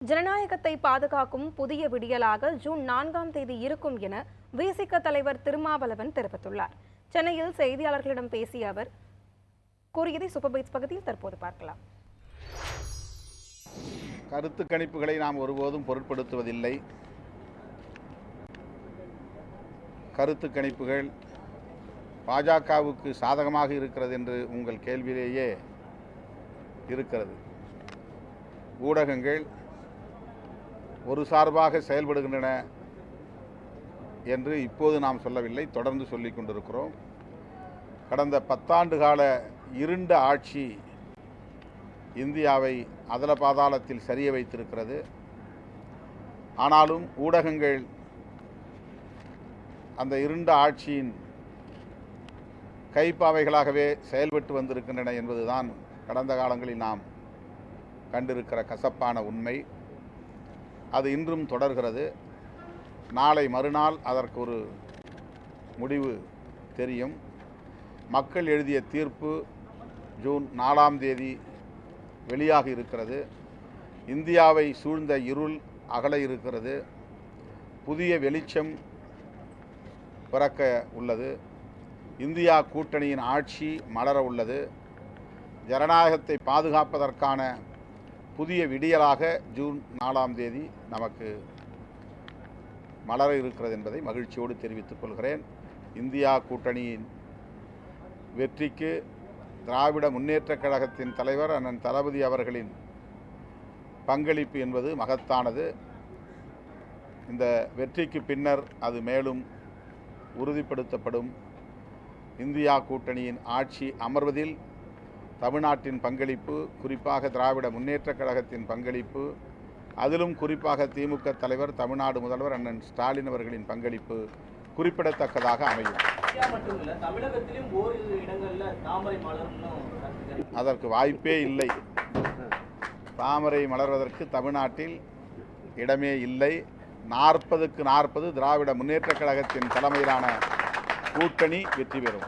ஜனநாயகத்தை பாதுகாக்கும் புதிய விடியலாக ஜூன் 4ஆம் தேதி இருக்கும் என விசிக தலைவர் திருமாவளவன் தெரிவித்துள்ளார். சென்னையில் செய்தியாளர்களிடம் பேசிய அவர் கூறியதை சூப்பர் பைட்ஸ் பகுதியில் தற்போது பார்க்கலாம். கருத்து கணிப்புகளை நாம் ஒருபோதும் பொருட்படுத்துவதில்லை. கருத்து கணிப்புகள் பாஜகவுக்கு சாதகமாக இருக்கிறது என்று உங்கள் கேள்வியிலேயே இருக்கிறது. ஊடகங்கள் ஒரு சார்பாக செயல்படுகின்றன என்று இப்போது நாம் சொல்லவில்லை, தொடர்ந்து சொல்லிக் கொண்டிருக்கிறோம். கடந்த 10 ஆண்டு கால இருண்ட ஆட்சி இந்தியாவை அதல பாதாளத்தில் சரிய வைத்திருக்கிறது. ஆனாலும் ஊடகங்கள் அந்த இருண்ட ஆட்சியின் கைப்பாவைகளாகவே செயல்பட்டு வந்திருக்கின்றன என்பதுதான் கடந்த காலங்களில் நாம் கண்டிருக்கிற கசப்பான உண்மை. அது இன்றும் தொடர்கிறது. நாளை மறுநாள் அதற்கு ஒரு முடிவு தெரியும். மக்கள் எழுதிய தீர்ப்பு ஜூன் 4ஆம் தேதி வெளியாக இருக்கிறது. இந்தியாவை சூழ்ந்த இருள் அகல இருக்கிறது. புதிய வெளிச்சம் பிறக்க உள்ளது. இந்தியா கூட்டணியின் ஆட்சி மலர உள்ளது. ஜனநாயகத்தை பாதுகாப்பதற்கான புதிய விடியலாக ஜூன் 4ஆம் தேதி நமக்கு மலர இருக்கிறது என்பதை மகிழ்ச்சியோடு தெரிவித்துக் கொள்கிறேன். இந்தியா கூட்டணியின் வெற்றிக்கு திராவிட முன்னேற்றக் கழகத்தின் தலைவர் அண்ணன் தளபதி அவர்களின் பங்களிப்பு என்பது மகத்தானது. இந்த வெற்றிக்கு பின்னர் அது மேலும் உறுதிப்படுத்தப்படும். இந்தியா கூட்டணியின் ஆட்சி அமர்வதில் தமிழ்நாட்டின் பங்களிப்பு, குறிப்பாக திராவிட முன்னேற்றக் கழகத்தின் பங்களிப்பு, அதிலும் குறிப்பாக திமுக தலைவர் தமிழ்நாடு முதல்வர் அண்ணன் ஸ்டாலின் அவர்களின் பங்களிப்பு குறிப்பிடத்தக்கதாக அமையும். அதற்கு வாய்ப்பே இல்லை. தாமரை மலர்வதற்கு தமிழ்நாட்டில் இடமே இல்லை. 40க்கு 40 திராவிட முன்னேற்றக் கழகத்தின் தலைமையிலான கூட்டணி வெற்றி பெறும்.